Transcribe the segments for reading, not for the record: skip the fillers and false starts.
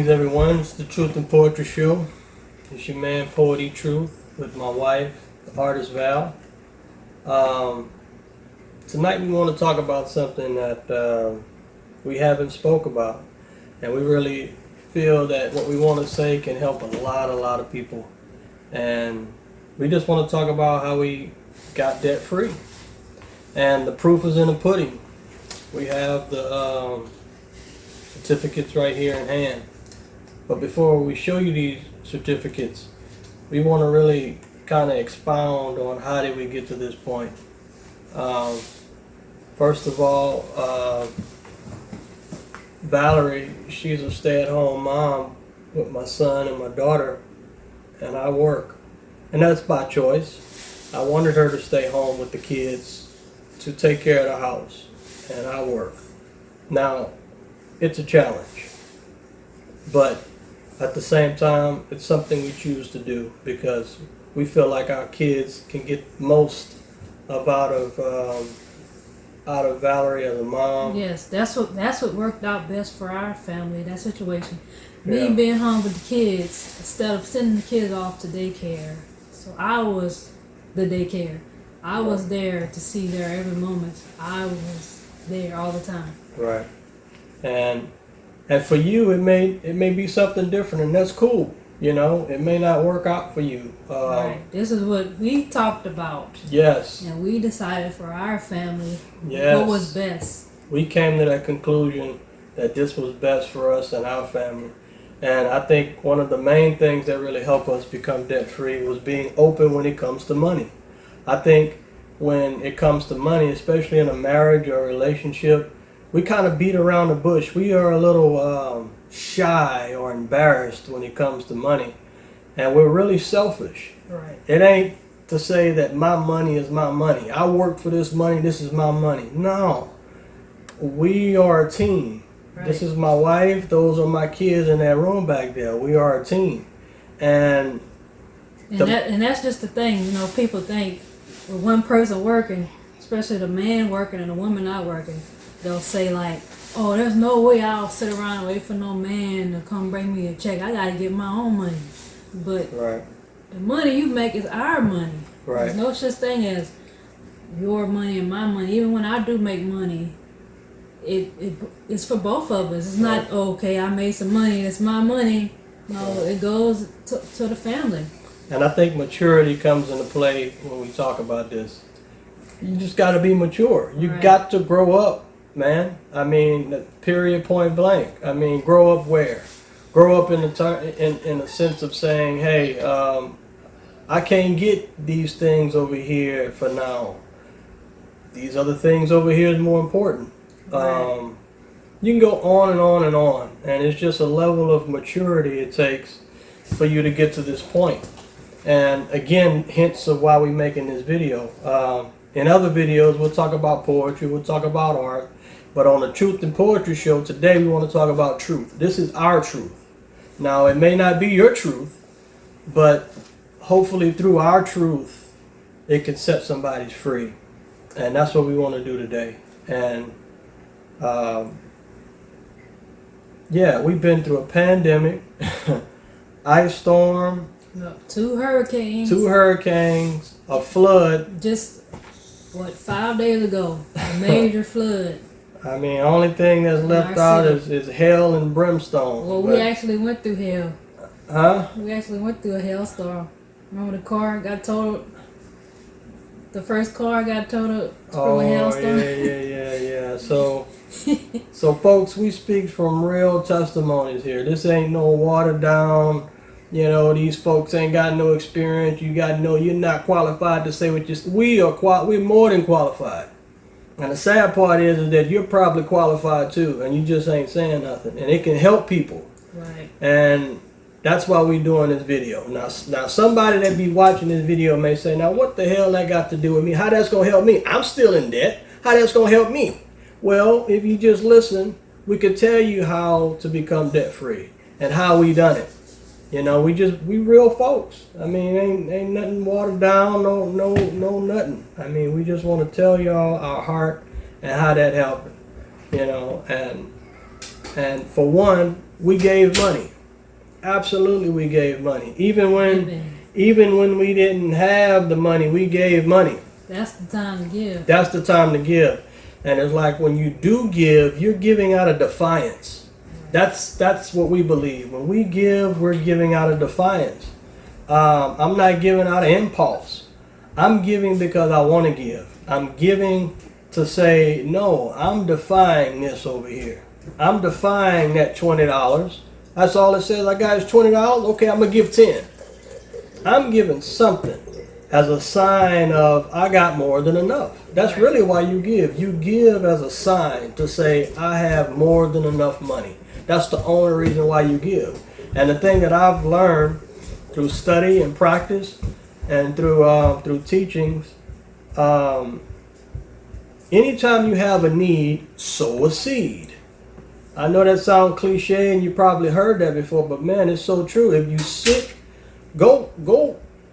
Greetings, everyone. It's the Truth and Poetry Show. It's your man, Poet E Truth, with my wife, the artist Val. Tonight we want to talk about something that we haven't spoke about, and we really feel that what we want to say can help a lot of people. And we just want to talk about how we got debt free, and the proof is in the pudding. We have the certificates right here in hand. But before we show you these certificates, we want to really kind of expound on how did we get to this point. First of all, Valerie, she's a stay-at-home mom with my son and my daughter, and I work. And that's by choice. I wanted her to stay home with the kids to take care of the house, and I work. Now, it's a challenge, but at the same time, it's something we choose to do because we feel like our kids can get most out of Valerie as a mom. Yes, that's what worked out best for our family, that situation. Me being home with the kids instead of sending the kids off to daycare. So I was the daycare. I was there to see their every moment. I was there all the time. Right. And for you, it may be something different, and that's cool. You know, it may not work out for you. Right. This is what we talked about. Yes. And we decided for our family what what was best. We came to that conclusion that this was best for us and our family. And I think one of the main things that really helped us become debt free was being open when it comes to money. I think when it comes to money, especially in a marriage or a relationship, we kind of beat around the bush. We are a little shy or embarrassed when it comes to money. And we're really selfish. Right. It ain't to say that my money is my money. I work for this money, this is my money. No. We are a team. Right. This is my wife, those are my kids in that room back there. We are a team. And that's just the thing, you know, people think with one person working, especially the man working and the woman not working, they'll say like, oh, there's no way I'll sit around and wait for no man to come bring me a check. I gotta get my own money. But the money you make is our money. Right. There's no such thing as your money and my money. Even when I do make money, it's for both of us. It's not, okay, I made some money, it's my money. No, it goes to the family. And I think maturity comes into play when we talk about this. You just got to be mature. You got to grow up, man. I mean, period, point blank. I mean, grow up where? Grow up in the sense of saying, hey, I can't get these things over here for now. These other things over here is more important. Right. You can go on and on and on, and it's just a level of maturity it takes for you to get to this point. And again, hints of why we're making this video. In other videos, we'll talk about poetry, we'll talk about art, but on the Truth and Poetry Show today, we want to talk about truth. This is our truth. Now, it may not be your truth, but hopefully through our truth, it can set somebody free. And that's what we want to do today. And we've been through a pandemic, ice storm, 2 hurricanes. 2 hurricanes, a flood. Just, 5 days ago, a major flood. I mean, only thing that's left out is hell and brimstone. Well, we actually went through hell. Huh? We actually went through a hailstorm. Remember the car got totaled? The first car got totaled from a hailstorm? Yeah. So folks, we speak from real testimonies here. This ain't no watered down. You know, these folks ain't got no experience. You got to know you're not qualified to say what you. We're more than qualified. And the sad part is that you're probably qualified too, and you just ain't saying nothing. And it can help people. Right. And that's why we're doing this video. Now somebody that be watching this video may say, now what the hell that got to do with me? How that's going to help me? I'm still in debt. How that's going to help me? Well, if you just listen, we could tell you how to become debt free and how we done it. You know, we real folks. I mean, ain't nothing watered down, no nothing. I mean, we just want to tell y'all our heart and how that happened. You know, and And for one, we gave money. Absolutely, we gave money. Even when we didn't have the money, we gave money. That's the time to give. That's the time to give. And it's like when you do give, you're giving out of defiance. That's what we believe. When we give, we're giving out of defiance. I'm not giving out of impulse. I'm giving because I want to give. I'm giving to say, no, I'm defying this over here. I'm defying that $20. That's all it says. I got is $20. Okay, I'm going to give 10. I'm giving something as a sign of I got more than enough. That's really why you give. You give as a sign to say I have more than enough money. That's the only reason why you give. And the thing that I've learned through study and practice and through teachings, anytime you have a need, sow a seed. I know that sounds cliche and you probably heard that before, but man, it's so true. If you're sick, go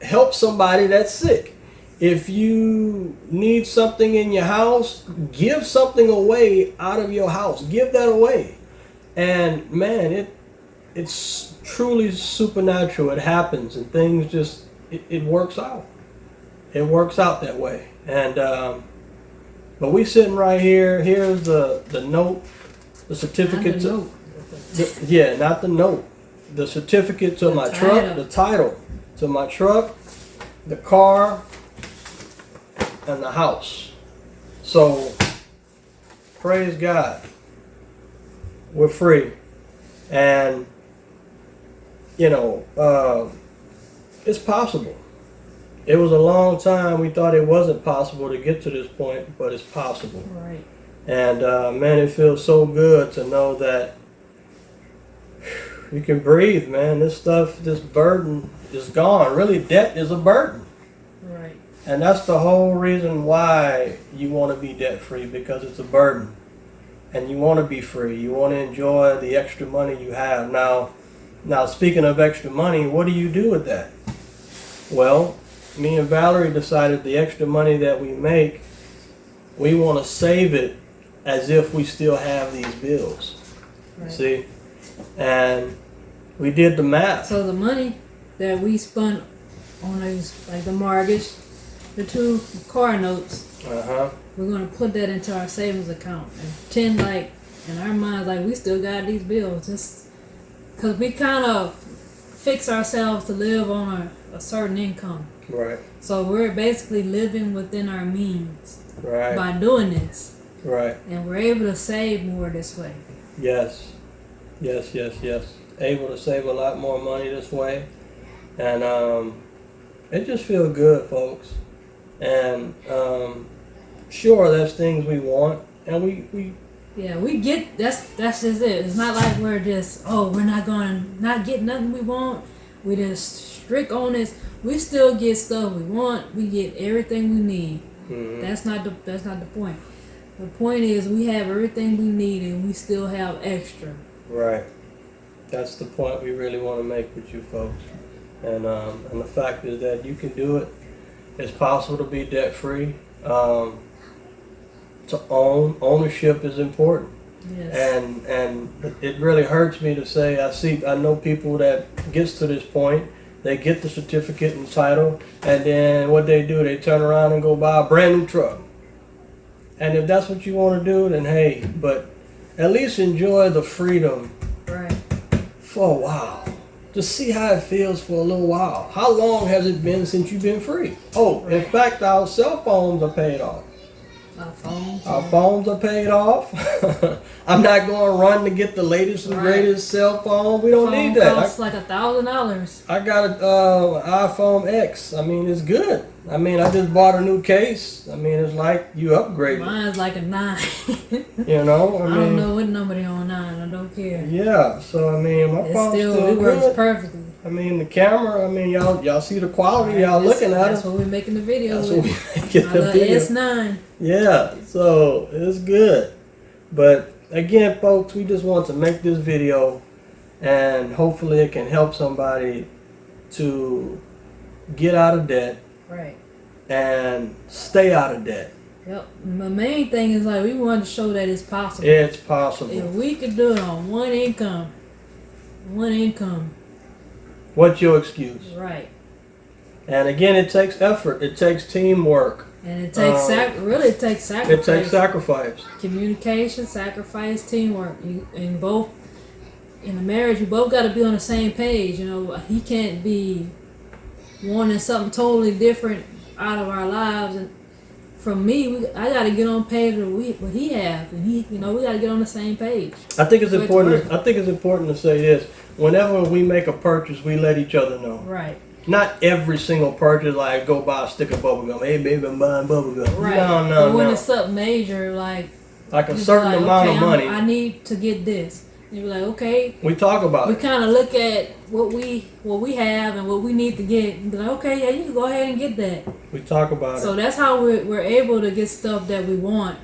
help somebody that's sick. If you need something in your house, give something away out of your house. Give that away. And man, it's truly supernatural. It happens and things just, it works out. It works out that way. And but we sitting right here. Here's the note, the certificate. Not the note. The certificate to my truck, the title to my truck, the car, and the house. So praise God, we're free. And it's possible. It was a long time we thought it wasn't possible to get to this point, but it's possible. Right. And man, it feels so good to know that you can breathe, man. This burden is gone. Really, debt is a burden. Right. And that's the whole reason why you want to be debt free, because it's a burden. And you want to be free. You want to enjoy the extra money you have. Now speaking of extra money, what do you do with that? Well, me and Valerie decided the extra money that we make, we want to save it as if we still have these bills. Right. See? And we did the math. So the money that we spent on those, like the mortgage, the 2 car notes, we're going to put that into our savings account and pretend like in our minds like we still got these bills, just because we kind of fix ourselves to live on a certain income. Right. So we're basically living within our means. Right. By doing this. Right. And we're able to save more this way. Yes. Able to save a lot more money this way. And it just feels good, folks. And sure, there's things we want, and we get that's just it. It's not like we're just we're not get nothing we want. We just strict on this. We still get stuff we want. We get everything we need. Mm-hmm. That's not the point. The point is we have everything we need and we still have extra. Right. That's the point we really want to make with you folks. And the fact is that you can do it. It's possible to be debt free. To ownership is important. Yes. And it really hurts me to say I know people that gets to this point. They get the certificate and title, and then what they do, they turn around and go buy a brand new truck. And if that's what you want to do, then hey, but at least enjoy the freedom. Right. For a while. Just see how it feels for a little while. How long has it been since you've been free? Oh, right. In fact, our cell phones are paid off. Our phones are paid off. I'm not going to run to get the latest and greatest cell phone. We don't need that. Costs like $1,000. I got an iPhone X. I mean, it's good. I mean, I just bought a new case. I mean, it's like you upgrade. Mine's like a 9. You know, I don't know what number they're on 9. I don't care. Yeah, so I mean, my phone's still it works good. perfectly. I mean, the camera. I mean, y'all see the quality. Right, y'all looking at it. That's what we're making the video. That's what we making the video. S9. Yeah, so it's good. But again, folks, we just want to make this video, and hopefully it can help somebody to get out of debt. Right. And stay out of debt. Yep. The main thing is like we want to show that it's possible. It's possible. If we could do it on one income. What's your excuse? Right. And again, it takes effort. It takes teamwork. And it takes it takes sacrifice. It takes sacrifice. Communication, sacrifice, teamwork. In a marriage, you both got to be on the same page. You know, he can't be wanting something totally different out of our lives, and from me, I got to get on page with what he has, and we got to get on the same page. I think it's important. I think it's important to say this: whenever we make a purchase, we let each other know. Right. Not every single purchase, like go buy a stick of bubble gum. Hey, baby, I'm buying bubble gum. Right. No. But when it's something major, like a certain amount of money, I need to get this. And you're like, okay. We talk about it. We kind of look at what we have and what we need to get, and be like, okay, yeah, you can go ahead and get that. We talk about it. So that's how we're able to get stuff that we want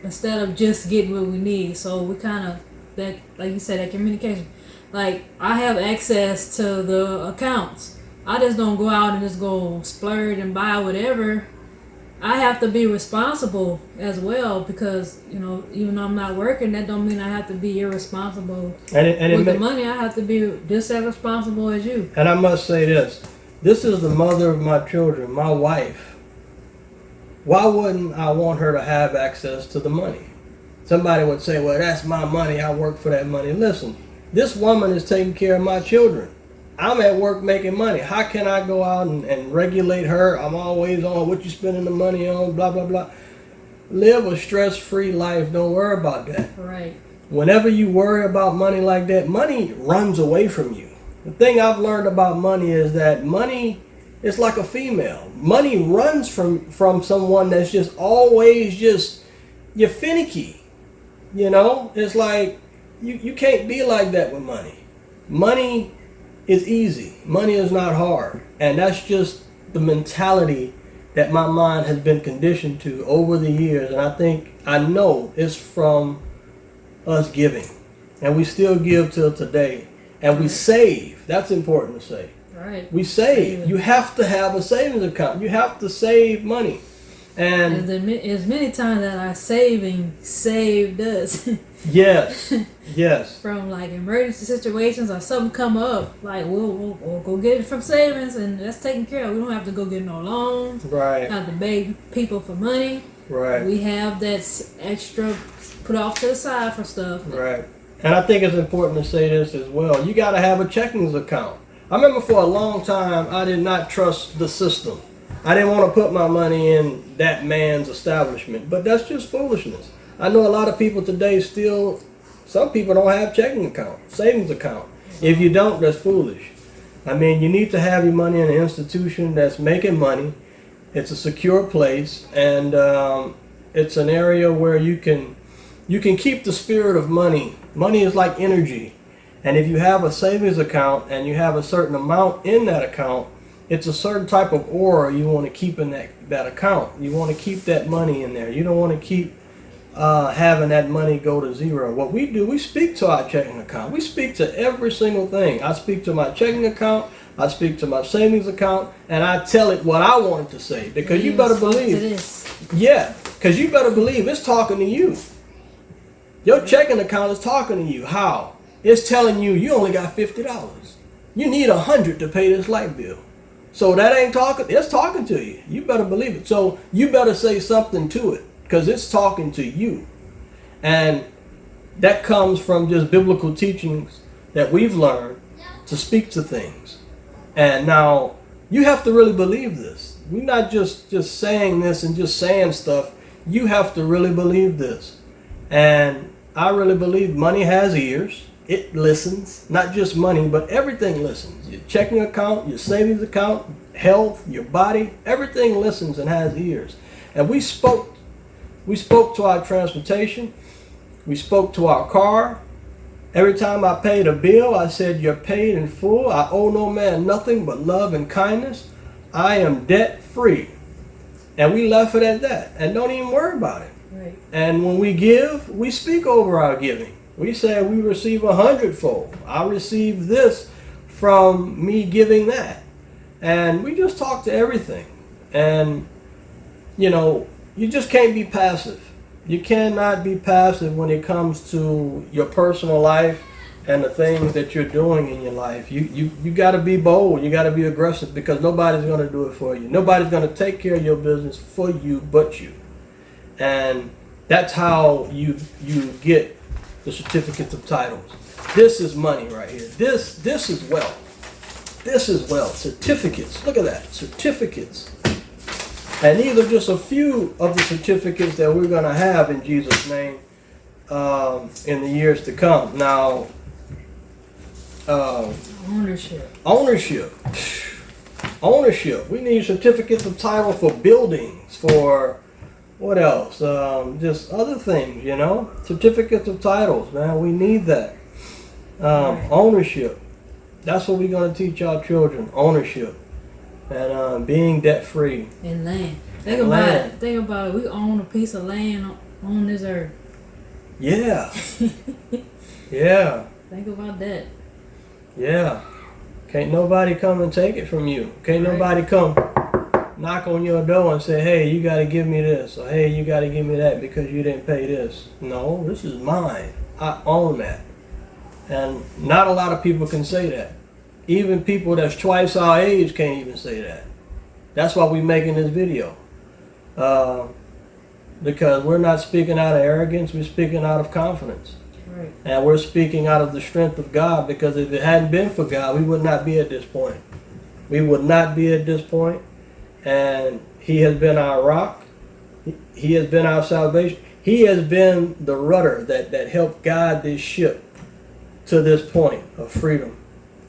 instead of just getting what we need. So we kind of that, like you said, that communication. Like, I have access to the accounts. I just don't go out and just go splurge and buy whatever. I have to be responsible as well because, even though I'm not working, that don't mean I have to be irresponsible. With the money, I have to be just as responsible as you. And I must say this is the mother of my children, my wife. Why wouldn't I want her to have access to the money? Somebody would say, well, that's my money. I work for that money. Listen. This woman is taking care of my children. I'm at work making money. How can I go out and regulate her? I'm always on what you spending the money on, blah, blah, blah. Live a stress-free life. Don't worry about that. Right. Whenever you worry about money like that, money runs away from you. The thing I've learned about money is that money is like a female. Money runs from someone that's just always you're finicky. It's like, You can't be like that with money. Money is easy. Money is not hard. And that's just the mentality that my mind has been conditioned to over the years. And I know it's from us giving. And we still give till today. And we save. That's important to say. Right. We save. You have to have a savings account. You have to save money. And as many times that our saving saved us. Yes. From like emergency situations or something come up, like we'll go get it from savings and that's taken care of. We don't have to go get no loans. Right. Have to beg people for money. Right. We have that extra put off to the side for stuff. Right. And I think it's important to say this as well. You got to have a checking account. I remember for a long time I did not trust the system. I didn't want to put my money in that man's establishment, but that's just foolishness. I know a lot of people today some people don't have checking account, savings account. If you don't, that's foolish. I mean, you need to have your money in an institution that's making money. It's a secure place, and it's an area where you can keep the spirit of money. Money is like energy, and if you have a savings account and you have a certain amount in that account, it's a certain type of aura you want to keep in that account. You want to keep that money in there. You don't want to keep having that money go to zero. What we do, we speak to our checking account. We speak to every single thing. I speak to my checking account. I speak to my savings account, and I tell it what I want it to say. Because you better believe. Because you better believe it's talking to you. Your checking account is talking to you. How? It's telling you only got $50. You need $100 to pay this light bill. So that ain't talking. It's talking to you. You better believe it. So you better say something to it. Because it's talking to you. And that comes from just biblical teachings that we've learned to speak to things. And now you have to really believe this. We're not just saying this and just saying stuff. You have to really believe this. And I really believe money has ears. It listens. Not just money, but everything listens. Your checking account, your savings account, health, your body, everything listens and has ears. And we spoke to our transportation. We spoke to our car. Every time I paid a bill, I said, you're paid in full. I owe no man nothing but love and kindness. I am debt free. And we left it at that. And don't even worry about it. Right. And when we give, we speak over our giving. We say we receive 100-fold. I received this from me giving that. And we just talk to everything. And, you just can't be passive. You cannot be passive when it comes to your personal life and the things that you're doing in your life. You got to be bold. You got to be aggressive, because nobody's going to do it for you. Nobody's going to take care of your business for you but you. And that's how you get the certificates of titles. This is money right here. This is wealth. This is wealth. Certificates. Look at that. Certificates. And these are just a few of the certificates that we're going to have in Jesus' name in the years to come. Now, ownership. Ownership. We need certificates of title for buildings, for what else? Just other things, you know. Certificates of titles, man. We need that. Right. Ownership. That's what we're going to teach our children. Ownership. And being debt free. And land. Think about it. We own a piece of land on this earth. Yeah. Yeah. Think about that. Yeah. Can't nobody come and take it from you. Can't nobody come knock on your door and say, hey, you got to give me this, or hey, you got to give me that because you didn't pay this. No, this is mine. I own that. And not a lot of people can say that. Even people that's twice our age can't even say that. That's why we're making this video. Because we're not speaking out of arrogance, we're speaking out of confidence. Right. And we're speaking out of the strength of God, because if it hadn't been for God, we would not be at this point. We would not be at this point. And He has been our rock. He has been our salvation. He has been the rudder that helped guide this ship to this point of freedom,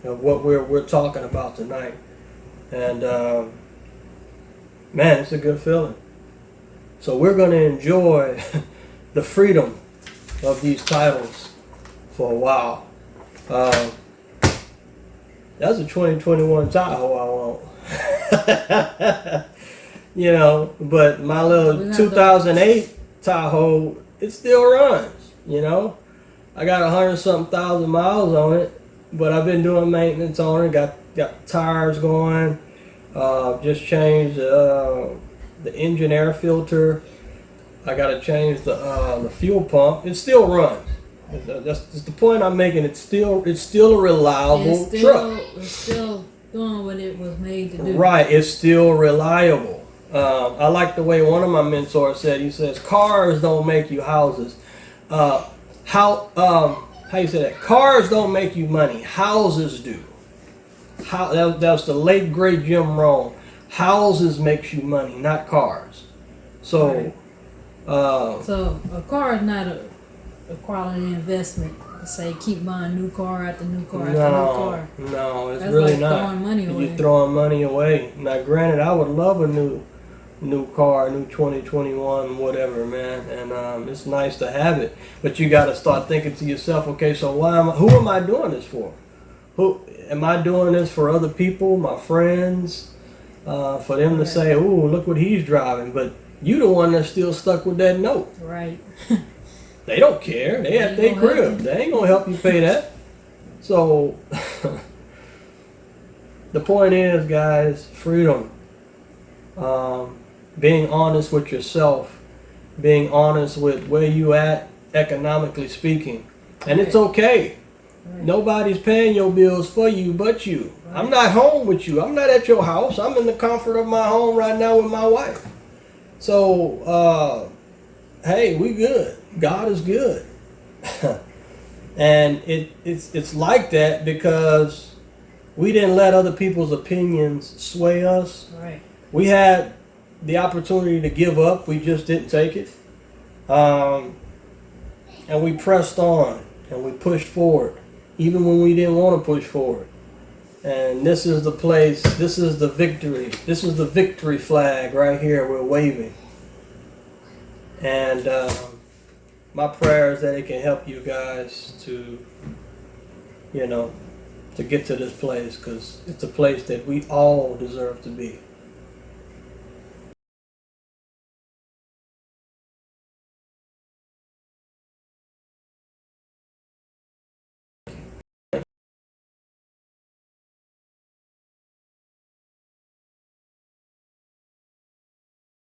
of what we're talking about tonight. And man, it's a good feeling. So we're going to enjoy the freedom of these titles for a while. That's a 2021 Tahoe I want. You know, but my little 2008 Tahoe, it still runs, you know. I got 100-something thousand miles on it, but I've been doing maintenance on it. Got tires going. Just changed the engine air filter. I got to change the fuel pump. It still runs. That's the point I'm making. It's still a reliable truck. It's still doing what it was made to do. Right. It's still reliable. I like the way one of my mentors said. He says, "Cars don't make you houses. How you say that? Cars don't make you money. Houses do." That was the late great Jim Rohn. Houses makes you money, not cars. So, right. So a car is not a quality investment to say keep buying new car after new car after new car. No, it's That's really like not. throwing money away. You're throwing money away. Now, granted, I would love a new car, new 2021, whatever, man, and it's nice to have it. But you got to start thinking to yourself, okay, so who am I doing this for? Who am I doing this for? Other people, my friends, for them to say, "Ooh, look what he's driving," but you the one that's still stuck with that note. Right. They don't care. They at their crib. They ain't gonna help you pay that. So the point is, guys, freedom. Being honest with yourself, being honest with where you at economically speaking, and it's okay. Right. Nobody's paying your bills for you but you. Right. I'm not home with you. I'm not at your house. I'm in the comfort of my home right now with my wife. So, hey, we good. God is good. And it's like that because we didn't let other people's opinions sway us. Right. We had the opportunity to give up. We just didn't take it. And we pressed on and we pushed forward, even when we didn't want to push forward. And this is the place, this is the victory. This is the victory flag right here we're waving. And my prayer is that it can help you guys to, to get to this place, because it's a place that we all deserve to be.